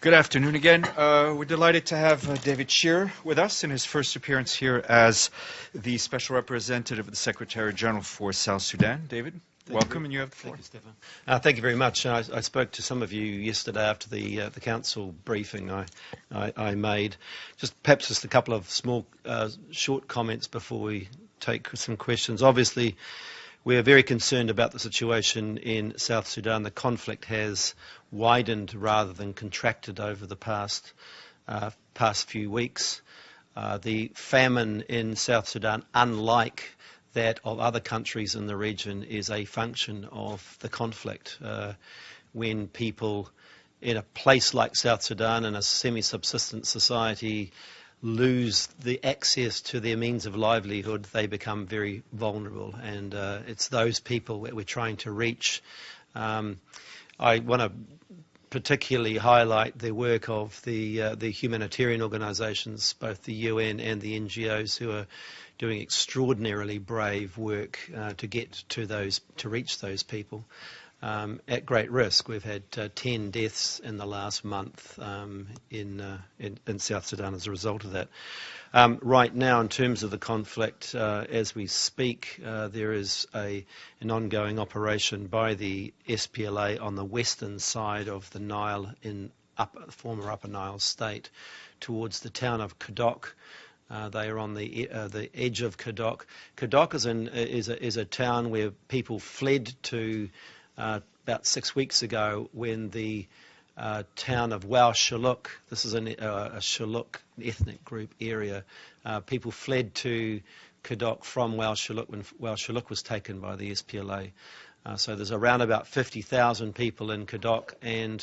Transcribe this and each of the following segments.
Good afternoon again. We're delighted to have David Shearer with us in his first appearance here as the Special Representative of the Secretary General for South Sudan. David, welcome, and you have the floor. Thank you, Stefan. Thank you very much. I spoke to some of you yesterday after the council briefing I made. Perhaps just a couple of small, short comments before we take some questions. Obviously, we are very concerned about the situation in South Sudan. The conflict has widened rather than contracted over the past few weeks. The famine in South Sudan, unlike that of other countries in the region, is a function of the conflict. When people in a place like South Sudan, in a semi-subsistence society, lose the access to their means of livelihood, they become very vulnerable, and it's those people that we're trying to reach. I want to particularly highlight the work of the humanitarian organisations, both the UN and the NGOs, who are doing extraordinarily brave work to reach those people at great risk. We've had 10 deaths in the last month in South Sudan as a result of that. Right now, in terms of the conflict, as we speak, there is an ongoing operation by the SPLA on the western side of the Nile in former Upper Nile state towards the town of Kadok. They are on the edge of Kadok. Kadok is a town where people fled to about 6 weeks ago when the town of Wau Shuluk, this is a Shuluk ethnic group area, people fled to Kadok from Wau Shuluk when Wau Shuluk was taken by the SPLA. So there's around about 50,000 people in Kadok, and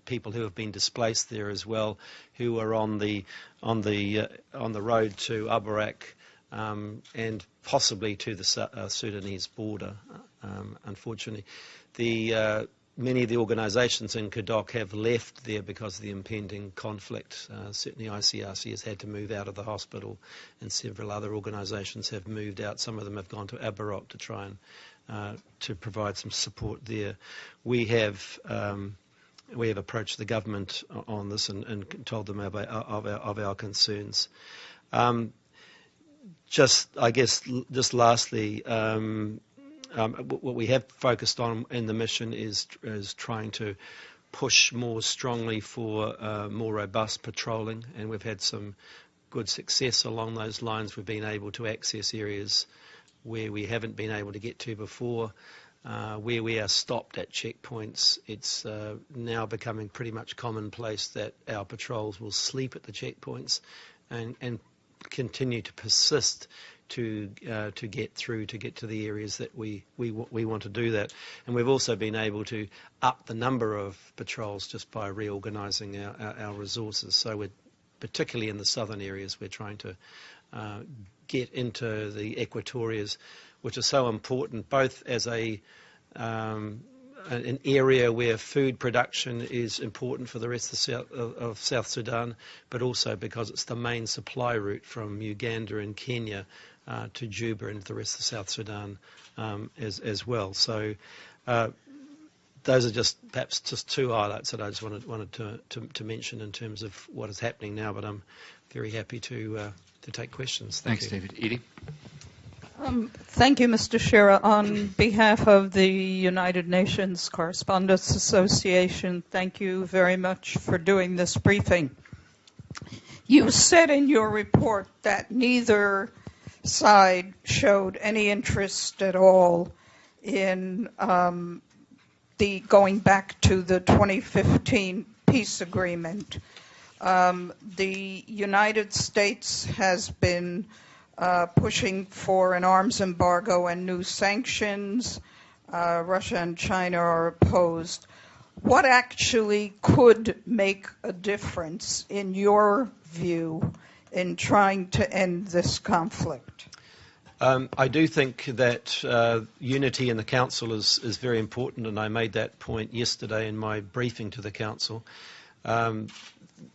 people who have been displaced there as well, who are on the road to Abarak and possibly to the Sudanese border. Unfortunately, many of the organisations in Kadok have left there because of the impending conflict. Certainly ICRC has had to move out of the hospital, and several other organisations have moved out. Some of them have gone to Abarak to try and to provide some support there. We have approached the government on this and told them of our concerns. Just lastly, what we have focused on in the mission is trying to push more strongly for more robust patrolling, and we've had some good success along those lines. We've been able to access areas where we haven't been able to get to before. Where we are stopped at checkpoints, it's now becoming pretty much commonplace that our patrols will sleep at the checkpoints and continue to persist to get to the areas that we want to do that. And we've also been able to up the number of patrols just by reorganising our resources. So we're particularly in the southern areas, we're trying to get into the equatorias, which are so important, both as an area where food production is important for the rest of South Sudan, but also because it's the main supply route from Uganda and Kenya to Juba and the rest of South Sudan as well. So those are perhaps two highlights that I just wanted to mention in terms of what is happening now, but I'm very happy to take questions. Thanks, David. Edie? Thank you, Mr. Shearer. On behalf of the United Nations Correspondents Association, thank you very much for doing this briefing. You said in your report that neither side showed any interest at all in going back to the 2015 peace agreement. The United States has been pushing for an arms embargo and new sanctions. Russia and China are opposed. What actually could make a difference, in your view, in trying to end this conflict? I do think that unity in the Council is very important, and I made that point yesterday in my briefing to the Council.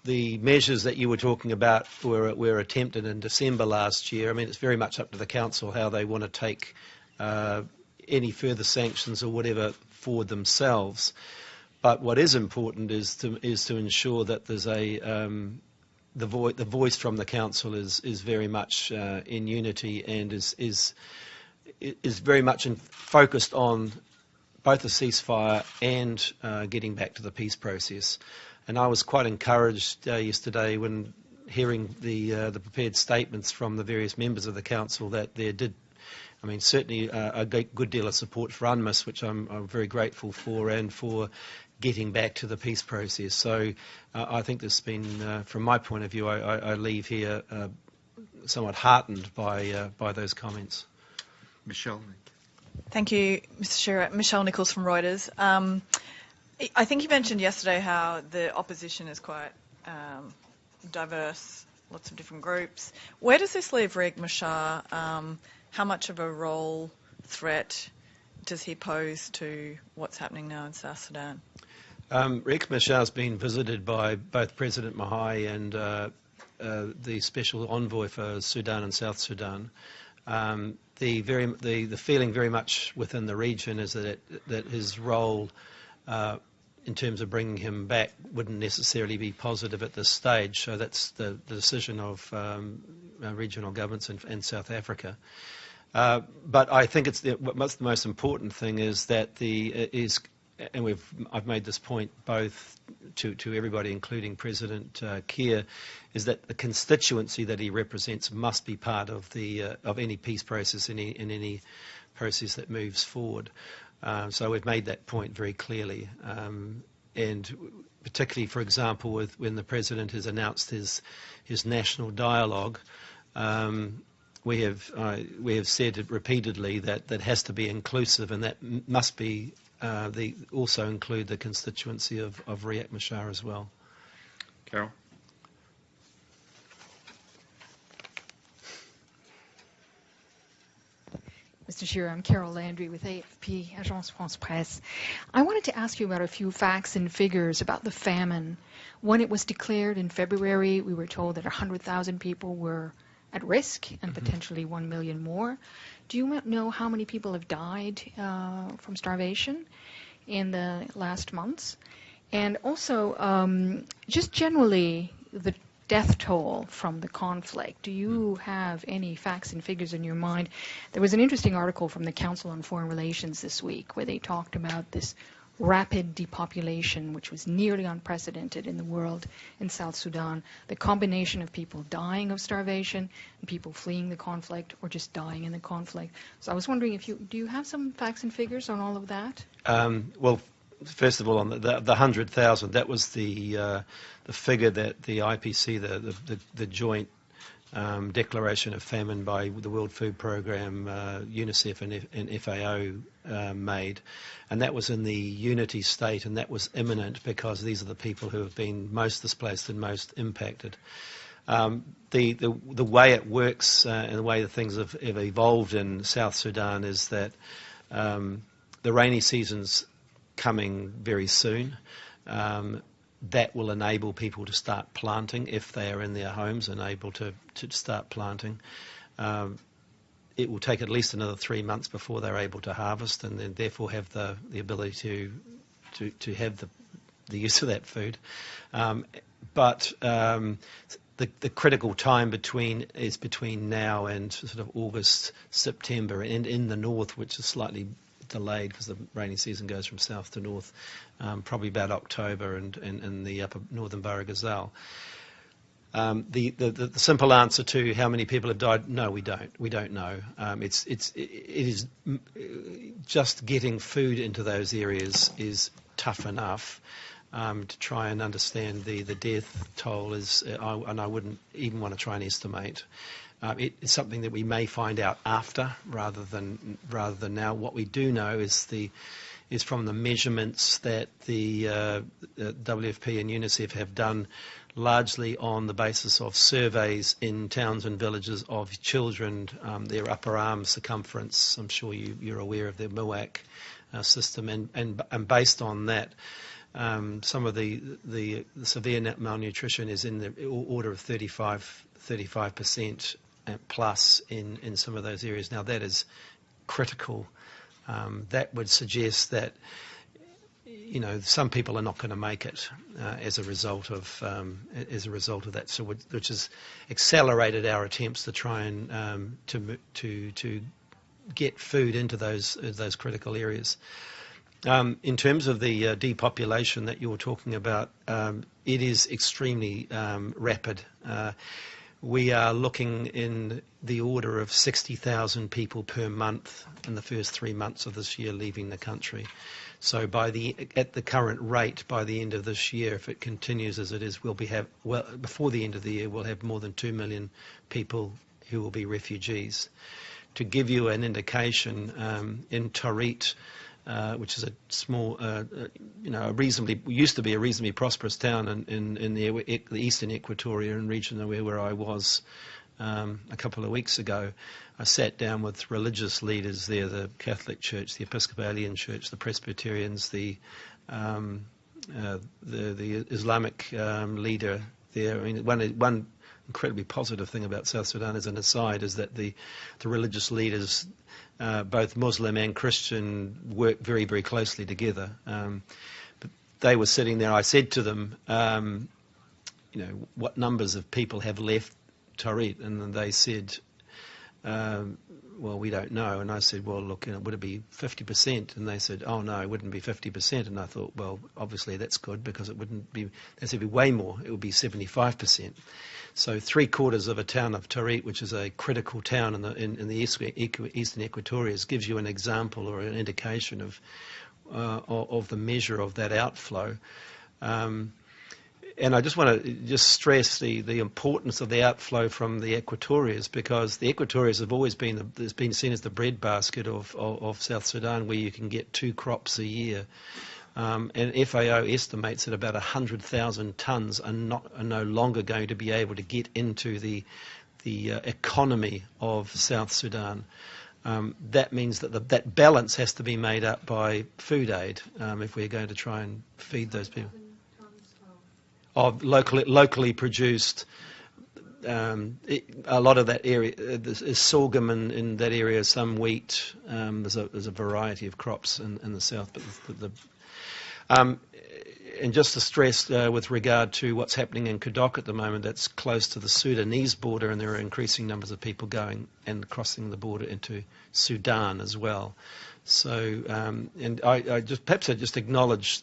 The measures that you were talking about were attempted in December last year. I mean, it's very much up to the Council how they want to take any further sanctions or whatever for themselves. But what is important is to ensure that there's the voice from the council is very much in unity and is very much focused on both the ceasefire and getting back to the peace process. And I was quite encouraged yesterday when hearing the prepared statements from the various members of the council that there did, I mean, certainly a good deal of support for UNMISS, which I'm very grateful for, and for getting back to the peace process. So I think there's been, from my point of view, I leave here somewhat heartened by those comments. Michelle. Thank you, Mr. Shearer. Michelle Nichols from Reuters. I think you mentioned yesterday how the opposition is quite diverse, lots of different groups. Where does this leave Riek Machar? How much of a role, threat, does he pose to what's happening now in South Sudan? Riek Machar has been visited by both President Mahai and the Special Envoy for Sudan and South Sudan. The feeling very much within the region is that his role in terms of bringing him back wouldn't necessarily be positive at this stage. So that's the decision of regional governments in South Africa. But I think what's the most important thing is that I've made this point both to everybody, including President Keir, is that the constituency that he represents must be part of any peace process in any process that moves forward. So we've made that point very clearly, and particularly, for example, when the President has announced his national dialogue. We have said it repeatedly that has to be inclusive, and that must be also include the constituency of Riek Machar as well. Carol. Mr. Shearer, I'm Carol Landry with AFP, Agence France Presse. I wanted to ask you about a few facts and figures about the famine. When it was declared in February, we were told that 100,000 people were at risk and potentially 1 million more. Do you know how many people have died from starvation in the last months? And also, just generally, the death toll from the conflict. Do you have any facts and figures in your mind? There was an interesting article from the Council on Foreign Relations this week where they talked about this rapid depopulation, which was nearly unprecedented in the world in South Sudan. The combination of people dying of starvation and people fleeing the conflict or just dying in the conflict. So I was wondering do you have some facts and figures on all of that? Well, first of all, on the 100,000, that was the figure that the IPC, the joint declaration of famine by the World Food Programme, UNICEF and FAO made. And that was in the unity state, and that was imminent because these are the people who have been most displaced and most impacted. The way it works and the way that things have evolved in South Sudan is that the rainy season's coming very soon. That will enable people to start planting if they are in their homes and able to start planting. It will take at least another 3 months before they're able to harvest and then therefore have the ability to have the use of that food. But the critical time is between now and sort of August, September, and in the north, which is slightly delayed because the rainy season goes from south to north, probably about October and in the upper northern Baragazal. The simple answer to how many people have died, no, we don't know. It is just getting food into those areas is tough enough. To try and understand the death toll and I wouldn't even want to try and estimate. It's something that we may find out after rather than now. What we do know is from the measurements that the WFP and UNICEF have done, largely on the basis of surveys in towns and villages of children, their upper arm circumference. I'm sure you're aware of the MUAC system, and based on that. Some of the severe malnutrition is in the order of 35% plus in some of those areas. Now that is critical. That would suggest that some people are not going to make it as a result of that. So which has accelerated our attempts to try and to get food into those critical areas. In terms of the depopulation that you were talking about, it is extremely rapid. We are looking in the order of 60,000 people per month in the first 3 months of this year leaving the country. So at the current rate, by the end of this year, if it continues as it is, before the end of the year, we'll have more than 2 million people who will be refugees. To give you an indication, in Torit, which is a small, used to be a reasonably prosperous town in the eastern Equatorian region where I was a couple of weeks ago. I sat down with religious leaders there, the Catholic Church, the Episcopalian Church, the Presbyterians, the Islamic leader there. I mean, one incredibly positive thing about South Sudan, as an aside, is that the religious leaders, both Muslim and Christian, work very, very closely together. But they were sitting there. I said to them, what numbers of people have left Torit? And then they said, well, we don't know. And I said, well, look, would it be 50%? And they said, oh, no, it wouldn't be 50%. And I thought, well, obviously that's good, because it would be way more. It would be 75%. So 3/4 of a town of Torit, which is a critical town in the eastern Equatorias, gives you an example or an indication of the measure of that outflow. And I just want to stress the importance of the outflow from the Equatorias, because the Equatorias have always been seen as the breadbasket of South Sudan, where you can get 2 crops a year. And FAO estimates that about 100,000 tonnes are no longer going to be able to get into the economy of South Sudan. That means that that balance has to be made up by food aid if we're going to try and feed those people. Of locally produced, a lot of that area is sorghum in that area, some wheat. There's a variety of crops in the south, but and just to stress with regard to what's happening in Kadok at the moment, that's close to the Sudanese border, and there are increasing numbers of people going and crossing the border into Sudan as well. So, and I just acknowledge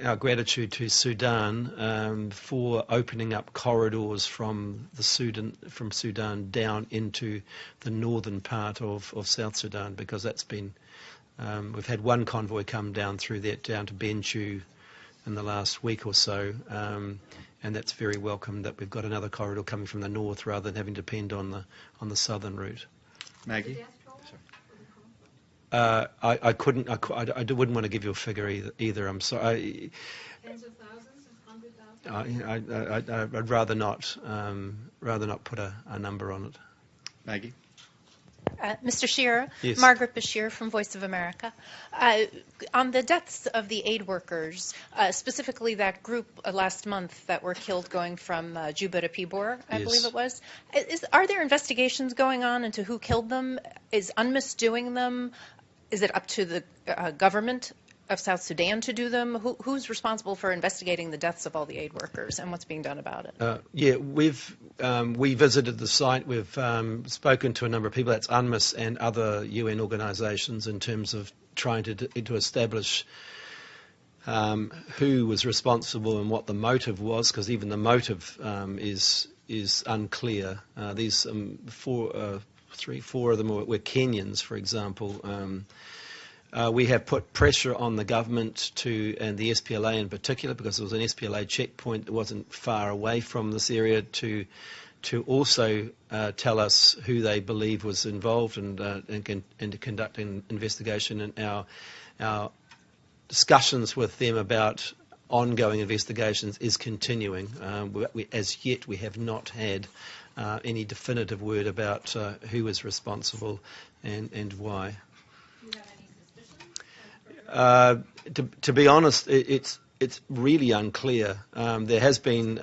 our gratitude to Sudan for opening up corridors from Sudan down into the northern part of South Sudan, because that's been we've had one convoy come down through that down to Bentiu in the last week or so, and that's very welcome that we've got another corridor coming from the north rather than having to depend on the southern route. Maggie? I wouldn't want to give you a figure either. I'm sorry. Tens of thousands, 100,000? I'd rather not put a number on it. Maggie? Mr. Shearer, yes. Margaret Bashir from Voice of America. On the deaths of the aid workers, specifically that group last month that were killed going from Juba to Pibor, I yes. believe it was, are there investigations going on into who killed them? Is UNMISS doing them? Is it up to the government of South Sudan to do them? Who's responsible for investigating the deaths of all the aid workers, and what's being done about it? We visited the site. We've spoken to a number of people. That's UNMISS and other UN organisations in terms of trying to establish who was responsible and what the motive was, because even the motive is unclear. These four of them were Kenyans, for example. We have put pressure on the government and the SPLA in particular, because there was an SPLA checkpoint that wasn't far away from this area, to also tell us who they believe was involved and to conduct an investigation. And our discussions with them about ongoing investigations is continuing. As yet, we have not had any definitive word about who is responsible and why. To be honest, it's really unclear. There has been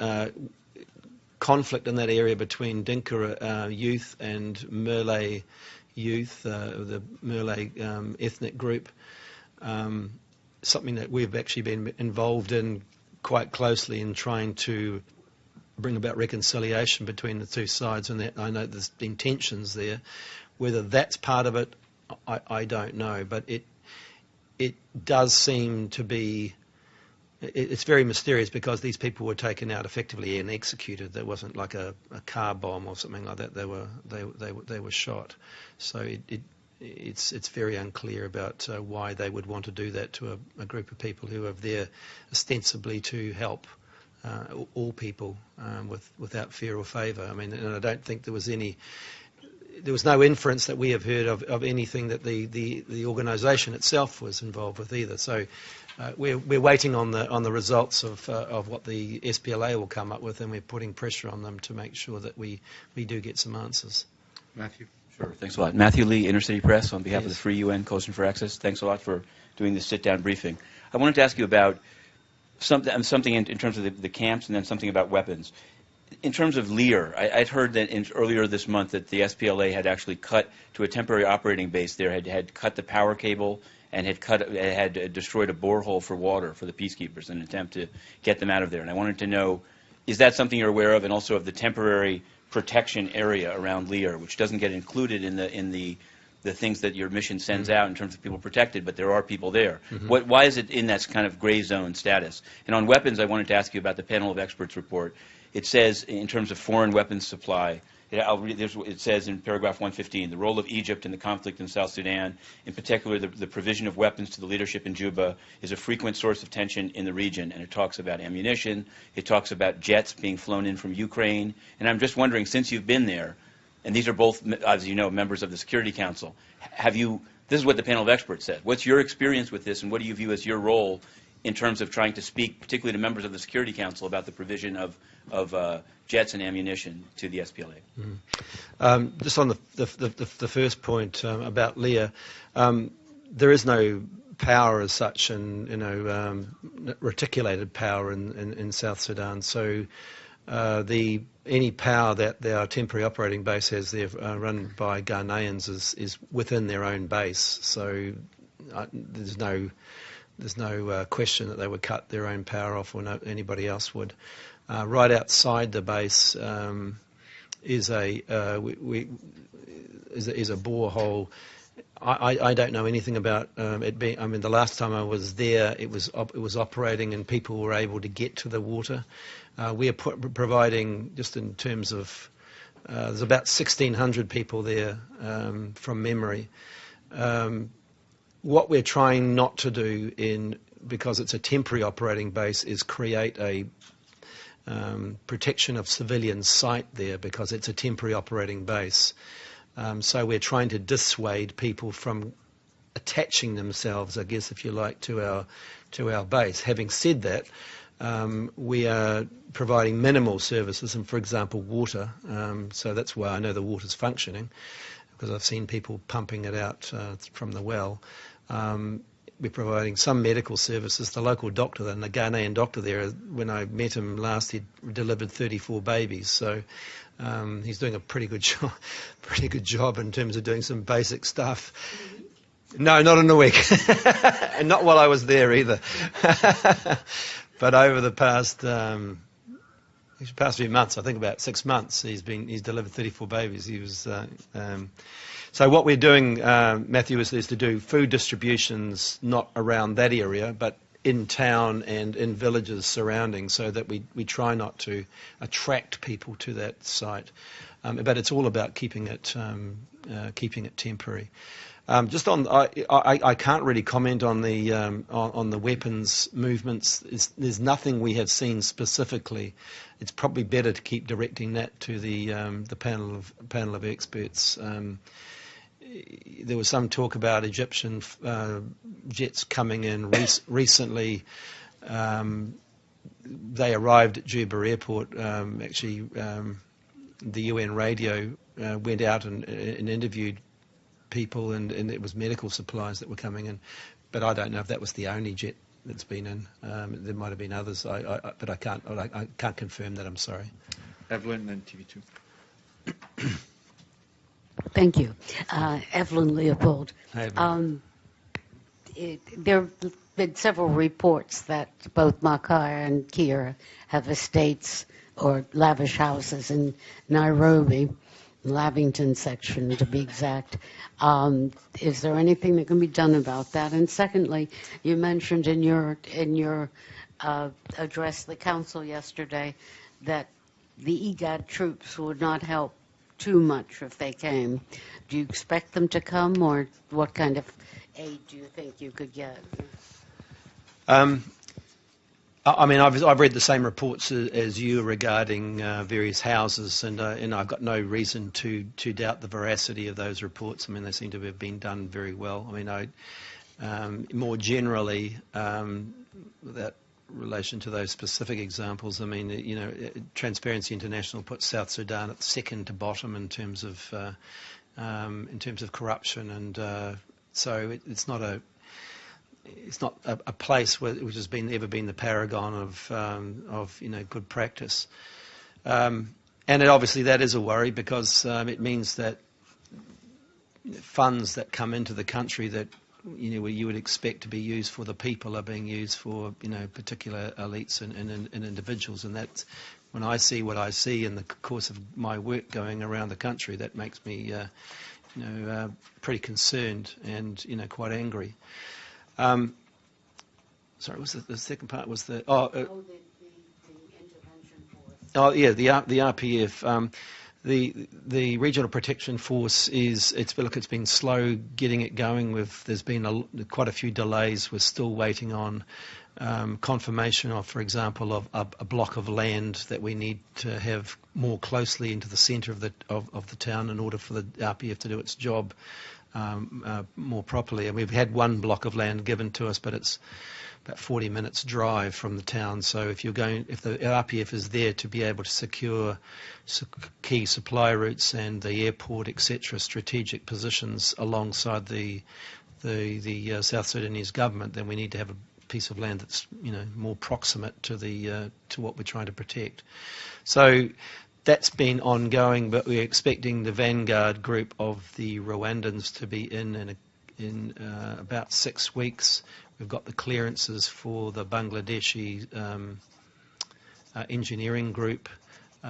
conflict in that area between Dinka youth and Merle youth, the Merle ethnic group. something that we've actually been involved in quite closely in trying to bring about reconciliation between the two sides, and that I know there's been tensions there. Whether that's part of it, I don't know, but it does seem to be. It's very mysterious because these people were taken out effectively and executed. There wasn't like a car bomb or something like that. They were shot. So it's very unclear about why they would want to do that to a group of people who are there ostensibly to help all people without fear or favour. I mean, and I don't think there was no inference that we have heard of anything that the organisation itself was involved with either. So we're waiting on the results of what the SPLA will come up with, and we're putting pressure on them to make sure that we do get some answers. Matthew? Sure, thanks a lot. Matthew Lee, Inner City Press, on behalf of the Free UN Coalition for Access. Thanks a lot for doing this sit-down briefing. I wanted to ask you about something in terms of the camps, and then something about weapons. In terms of Lear, I'd heard that earlier this month that the SPLA had actually cut to a temporary operating base there, had cut the power cable, and had destroyed a borehole for water for the peacekeepers in an attempt to get them out of there. And I wanted to know, is that something you're aware of, and also of the temporary protection area around Lear, which doesn't get included in the things that your mission sends out in terms of people protected, but there are people there. Why is it in that kind of gray zone status? And on weapons, I wanted to ask you about the panel of experts report. It says, in terms of foreign weapons supply, it says in paragraph 115, the role of Egypt in the conflict in South Sudan, in particular the provision of weapons to the leadership in Juba, is a frequent source of tension in the region. And it talks about ammunition, it talks about jets being flown in from Ukraine. And I'm just wondering, since you've been there, and these are both, as you know, members of the Security Council, this is what the panel of experts said. What's your experience with this, and what do you view as your role in terms of trying to speak, particularly to members of the Security Council, about the provision of jets and ammunition to the SPLA? Just on the first point about Lear, there is no power as such, and reticulated power in South Sudan. So any power that our temporary operating base has there, run by Ghanaians, is within their own base. So there's no question that they would cut their own power off, or anybody else would. Right outside the base is a borehole. I don't know anything about it being. I mean, the last time I was there, it was operating and people were able to get to the water. We are providing, just in terms of, there's about 1,600 people there from memory. What we're trying not to do, because it's a temporary operating base, is create a protection of civilian site there, because it's a temporary operating base. So we're trying to dissuade people from attaching themselves, I guess, if you like, to our base. Having said that, we are providing minimal services, and for example, water. So that's why I know the water's functioning, because I've seen people pumping it out from the well. We're providing some medical services. The local doctor, the Ghanaian doctor there, when I met him last, he'd delivered 34 babies. So he's doing a pretty good job in terms of doing some basic stuff. No, not in a week, and not while I was there either. But over the past few months, I think about 6 months, he's delivered 34 babies. He was. So what we're doing, Matthew, is to do food distributions not around that area, but in town and in villages surrounding, so that we try not to attract people to that site. But it's all about keeping it temporary. Just on, I can't really comment on the weapons movements. There's nothing we have seen specifically. It's probably better to keep directing that to the panel of experts. There was some talk about Egyptian jets coming in recently. They arrived at Juba Airport. Actually, the UN radio went out and interviewed people, and it was medical supplies that were coming in. But I don't know if that was the only jet that's been in. There might have been others, but I can't confirm that. I'm sorry. Evelyn and TV2. Thank you. Evelyn Leopold. Hey, Evelyn. there have been several reports that both Machar and Shearer have estates or lavish houses in Nairobi, Lavington section to be exact. Is there anything that can be done about that? And secondly, you mentioned in your address to the council yesterday that the IGAD troops would not help too much if they came. Do you expect them to come, or what kind of aid do you think you could get? I mean, I've read the same reports as you regarding various houses, and I've got no reason to doubt the veracity of those reports. I mean, they seem to have been done very well. I mean, more generally, that relation to those specific examples, I mean, you know, Transparency International puts South Sudan at second to bottom in terms of corruption, and so it's not a place which has ever been the paragon of you know, good practice, and obviously that is a worry, because it means that funds that come into the country that, you know, you would expect to be used for the people are being used for, you know, particular elites and individuals, and that's when I see what I see in the course of my work going around the country, that makes me you know, pretty concerned and, you know, quite angry. Sorry, was the second part was the The intervention force. oh yeah, the RPF. The Regional Protection Force it's been slow getting it going. There's been quite a few delays. We're still waiting on confirmation of, for example, of a block of land that we need to have more closely into the centre of the town in order for the RPF to do its job more properly. And we've had one block of land given to us, but it's about 40 minutes drive from the town. So if the RPF is there to be able to secure key supply routes and the airport, etc., strategic positions alongside the South Sudanese government, then we need to have a piece of land that's, you know, more proximate to what we're trying to protect. So that's been ongoing, but we're expecting the vanguard group of the Rwandans to be in about 6 weeks. We've got the clearances for the Bangladeshi engineering group. We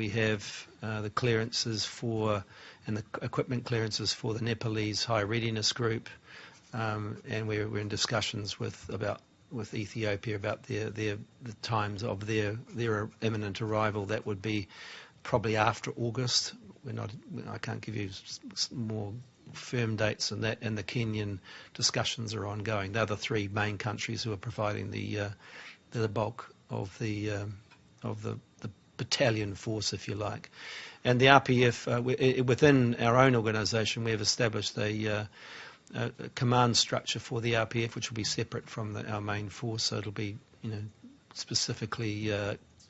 have the clearances for and the equipment clearances for the Nepalese High Readiness Group, and we're in discussions with Ethiopia about the times of their imminent arrival. That would be probably after August. I can't give you more firm dates than that, and the Kenyan discussions are ongoing. They're the three main countries who are providing the bulk of the battalion force, if you like. And the RPF, within our own organisation, we have established a command structure for the RPF, which will be separate from our main force. So it'll be, you know, specifically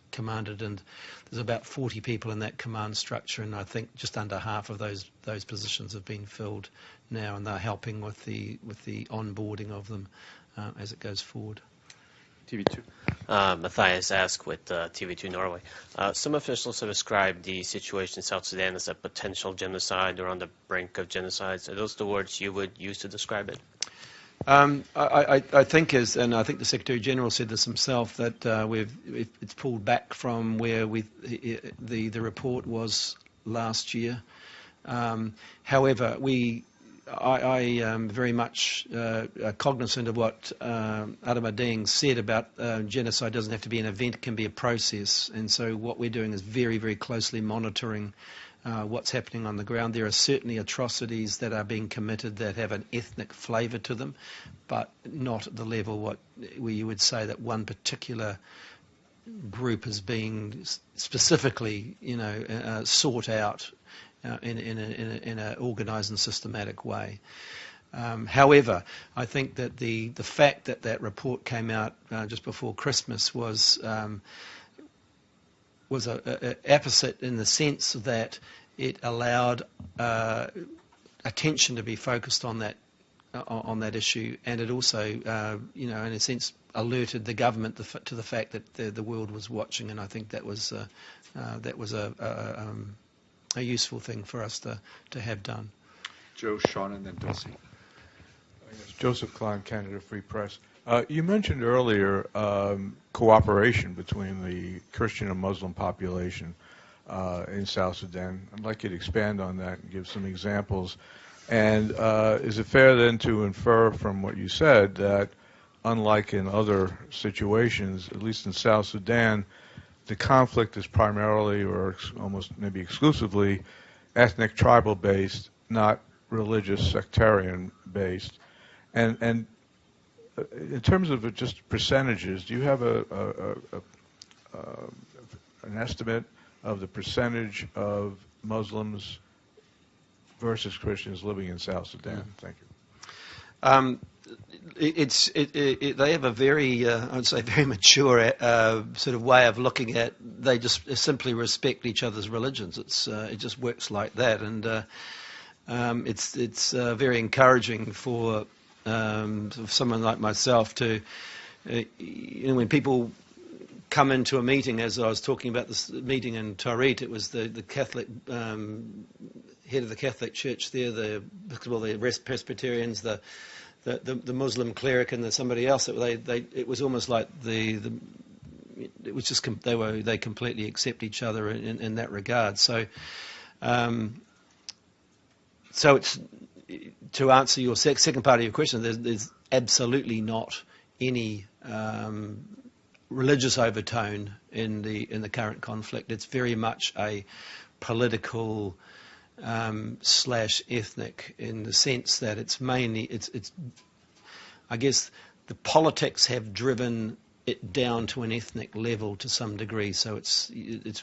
commanded, and there's about 40 people in that command structure, and I think just under half of those positions have been filled now, and they're helping with the onboarding of them as it goes forward. TV2. Matthias Ask with TV2 Norway. Some officials have described the situation in South Sudan as a potential genocide or on the brink of genocide. Are those the words you would use to describe it? I think, and I think the Secretary General said this himself, that it's pulled back from where the report was last year. However, I am very much cognizant of what Adama Dieng said about genocide doesn't have to be an event, it can be a process. And so what we're doing is very, very closely monitoring what's happening on the ground. There are certainly atrocities that are being committed that have an ethnic flavour to them, but not at the level where you would say that one particular group is being specifically, you know, sought out in an organised and systematic way. However, I think that the fact that report came out just before Christmas was an opposite in the sense that it allowed attention to be focused on that issue, and it also, you know, in a sense, alerted the government to the fact that the world was watching, and I think that was a useful thing for us to have done. Joe, Sean, and then Dulcie. Joseph Klein, Canada Free Press. You mentioned earlier cooperation between the Christian and Muslim population in South Sudan. I'd like you to expand on that and give some examples. And is it fair then to infer from what you said that, unlike in other situations, at least in South Sudan, the conflict is primarily or almost maybe exclusively ethnic tribal based, not religious sectarian based? And in terms of just percentages, do you have an estimate of the percentage of Muslims versus Christians living in South Sudan? Thank you. They have a very, I'd say, very mature sort of way of looking at. They just simply respect each other's religions. It just works like that, and it's very encouraging for someone like myself to, when people come into a meeting, as I was talking about this meeting in Tarit, it was the Catholic head of the Catholic Church there, the Presbyterians, the Muslim cleric, and somebody else. It was almost like it was just they completely accept each other in that regard. So it's, to answer your second part of your question, there's absolutely not any religious overtone in the current conflict. It's very much a political slash ethnic, in the sense that it's mainly I guess the politics have driven it down to an ethnic level to some degree. So it's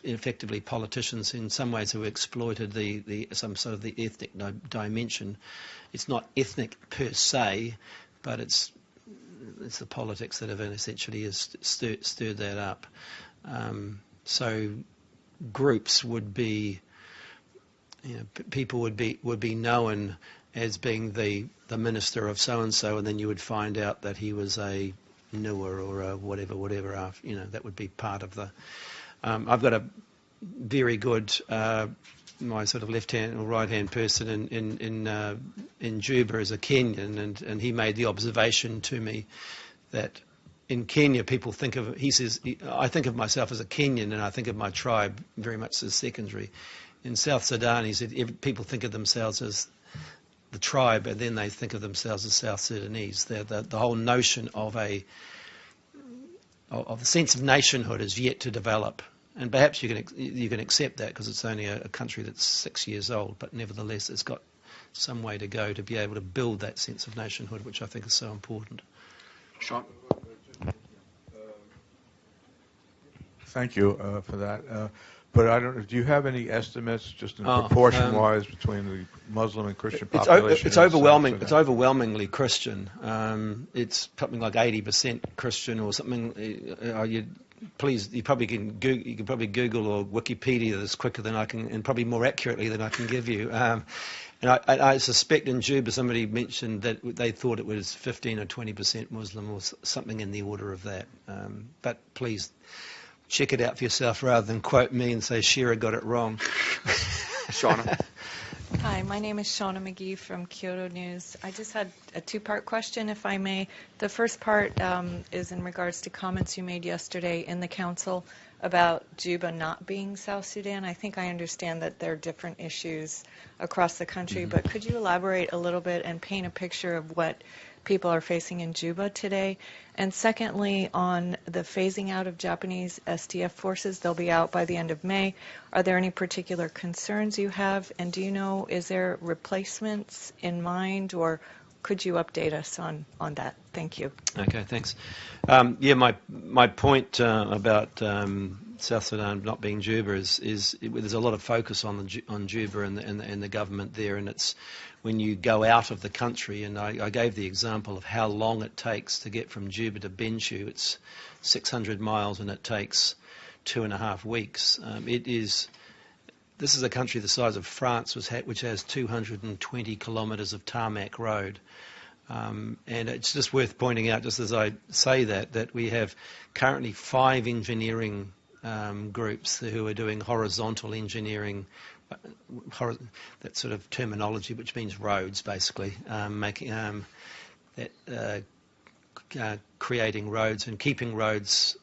effectively politicians in some ways who exploited some sort of the ethnic dimension. It's not ethnic per se, but it's the politics that have essentially stirred that up. So groups would be, people would be known as being the minister of so and so, and then you would find out that he was a Nuer or a whatever. That would be part of the. I've got a very good my sort of left hand or right hand person in Juba is a Kenyan, and he made the observation to me that in Kenya people think of, he says, I think of myself as a Kenyan and I think of my tribe very much as secondary. In South Sudan, he said, people think of themselves as the tribe, and then they think of themselves as South Sudanese. The whole notion of a sense of nationhood is yet to develop, and perhaps you can accept that because it's only a country that's 6 years old, but nevertheless it's got some way to go to be able to build that sense of nationhood, which I think is so important. Sean? Thank you for that. But I don't know, do you have any estimates, just in proportion-wise, between the Muslim and Christian population? It's overwhelming. It's overwhelmingly Christian. It's something like 80% Christian or something. You probably can Google or Wikipedia this quicker than I can, and probably more accurately than I can give you. And I suspect in Juba somebody mentioned that they thought it was 15 or 20% Muslim or something in the order of that. But please check it out for yourself rather than quote me and say Shearer got it wrong. Shauna? Hi, my name is Shauna McGee from Kyoto News. I just had a two-part question, if I may. The first part is in regards to comments you made yesterday in the Council about Juba not being South Sudan. I think I understand that there are different issues across the country, but could you elaborate a little bit and paint a picture of what people are facing in Juba today? And secondly, on the phasing out of Japanese SDF forces, they'll be out by the end of May. Are there any particular concerns you have? And do you know, is there replacements in mind, or could you update us on that? Thank you. Okay, thanks. My point about South Sudan not being Juba is there's a lot of focus on Juba and the government there, and it's when you go out of the country, and I gave the example of how long it takes to get from Juba to Bentiu. It's 600 miles and it takes 2.5 weeks. This is a country the size of France, which has 220 kilometres of tarmac road. And it's just worth pointing out, just as I say that we have currently 5 engineering groups who are doing horizontal engineering, that sort of terminology, which means roads, basically, creating roads and keeping roads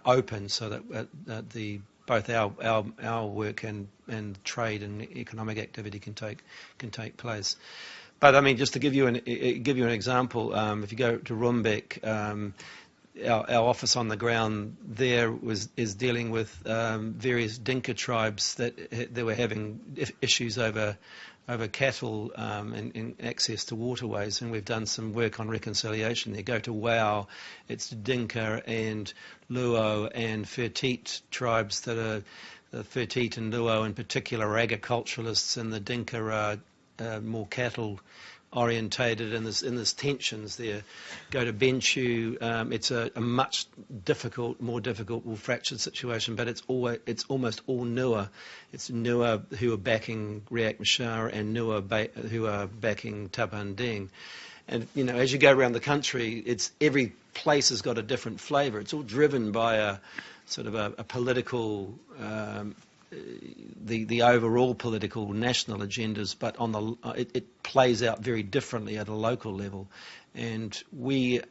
open so that both our work and trade and economic activity can take place. But I mean, just to give you an example, if you go to Rumbek, our office on the ground there is dealing with various Dinka tribes that were having issues over cattle and access to waterways, and we've done some work on reconciliation there. Go to Wau, it's Dinka and Luo and Fertit tribes that are Fertit and Luo in particular are agriculturalists, and the Dinka are more cattle orientated, and there's tensions there. Go to Benchu, it's a much more difficult, more fractured situation, but it's almost all Nua. It's Nua who are backing Riek Machar and Nua who are backing Taban Deng. And as you go around the country, every place has got a different flavour. It's all driven by a sort of a political. The overall political national agendas, but it plays out very differently at a local level. And we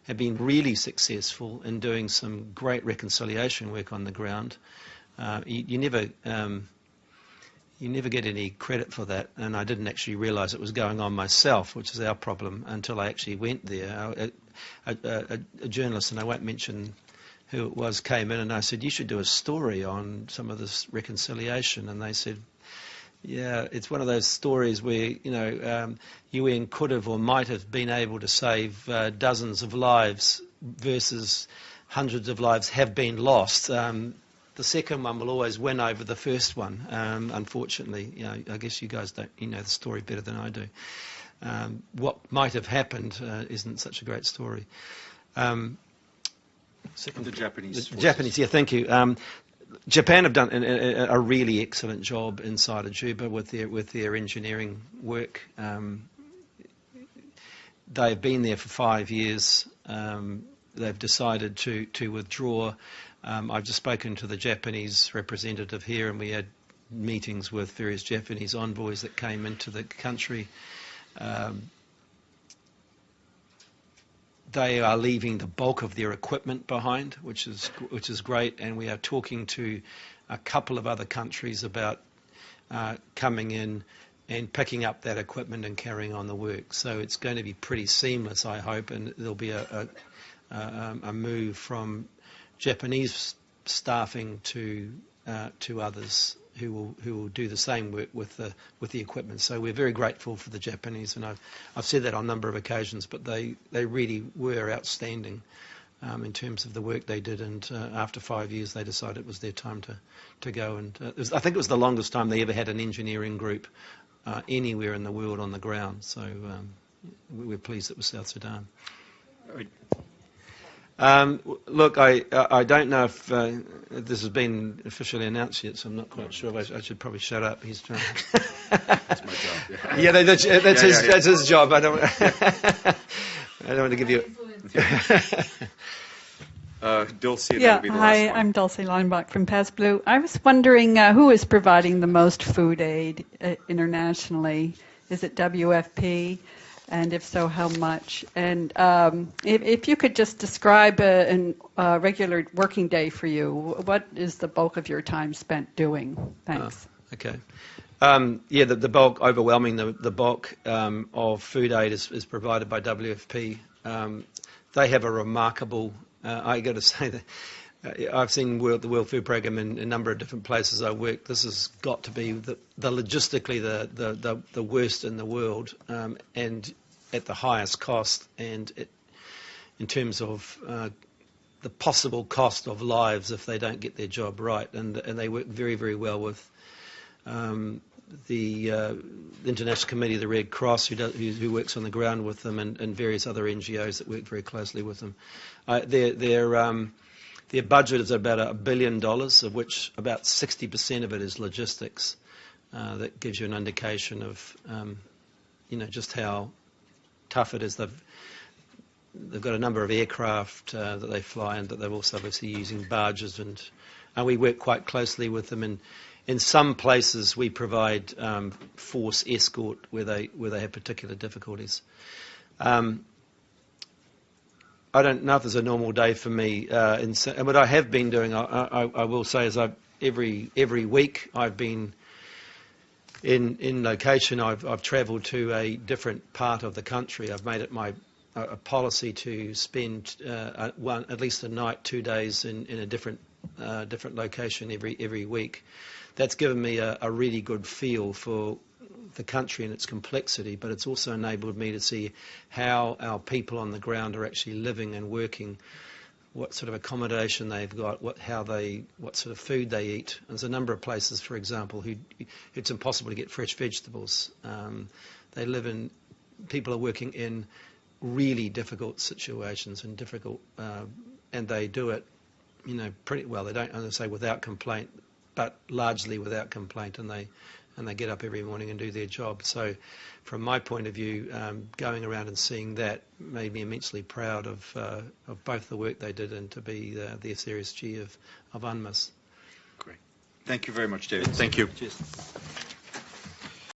have been really successful in doing some great reconciliation work on the ground. You never get any credit for that, and I didn't actually realise it was going on myself, which is our problem, until I actually went there. A journalist, and I won't mention who it was, came in and I said, you should do a story on some of this reconciliation. And they said, yeah, it's one of those stories where, UN could have or might have been able to save dozens of lives versus hundreds of lives have been lost. The second one will always win over the first one, unfortunately. I guess you guys don't, the story better than I do. What might have happened isn't such a great story. The Japanese. Japanese, yeah, thank you. Japan have done a really excellent job inside of Juba with their engineering work. They've been there for 5 years. They've decided to withdraw. I've just spoken to the Japanese representative here, and we had meetings with various Japanese envoys that came into the country. They are leaving the bulk of their equipment behind, which is great, and we are talking to a couple of other countries about coming in and picking up that equipment and carrying on the work. So it's going to be pretty seamless, I hope, and there'll be a move from Japanese staffing to others who will do the same work with the equipment. So we're very grateful for the Japanese, and I've said that on a number of occasions, but they really were outstanding in terms of the work they did, and after 5 years they decided it was their time to go. And I think it was the longest time they ever had an engineering group anywhere in the world on the ground. So we're pleased it was South Sudan. Look, I don't know if this has been officially announced yet, so I'm not quite sure. I should probably shut up. He's trying. That's my job. Yeah, that's his job. I don't want to give you. Dulcie, yeah, that'll be the hi, last one. I'm Dulcie Leinbach from Paz Blue. I was wondering who is providing the most food aid internationally? Is it WFP? And if so, how much? And if you could just describe a regular working day for you, what is the bulk of your time spent doing? Thanks. Okay. The bulk, overwhelming the bulk of food aid is provided by WFP. They have a remarkable, I got to say that I've seen the World Food Programme in a number of different places I work. This has got to be the logistically the worst in the world, and at the highest cost, and in terms of the possible cost of lives if they don't get their job right. And they work very, very well with the International Committee of the Red Cross, who works on the ground with them, and various other NGOs that work very closely with them. Their budget is about $1 billion, of which about 60% of it is logistics. That gives you an indication of, just how tough it is. They've got a number of aircraft that they fly, and that they're also obviously using barges, and we work quite closely with them. And in some places, we provide force escort where they have particular difficulties. I don't know if there's a normal day for me. And what I have been doing, I will say, is every week I've been in location. I've travelled to a different part of the country. I've made it a policy to spend at least a night, 2 days in a different location every week. That's given me a really good feel for the country and its complexity, but it's also enabled me to see how our people on the ground are actually living and working, what sort of accommodation they've got, what sort of food they eat. There's a number of places, for example, it's impossible to get fresh vegetables. People are working in really difficult situations and and they do it, pretty well. They don't, as I say, without complaint, but largely without complaint, and they get up every morning and do their job. So from my point of view, going around and seeing that made me immensely proud of both the work they did and to be the SRSG of UNMISS. Great. Thank you very much, David. Thank you. Cheers.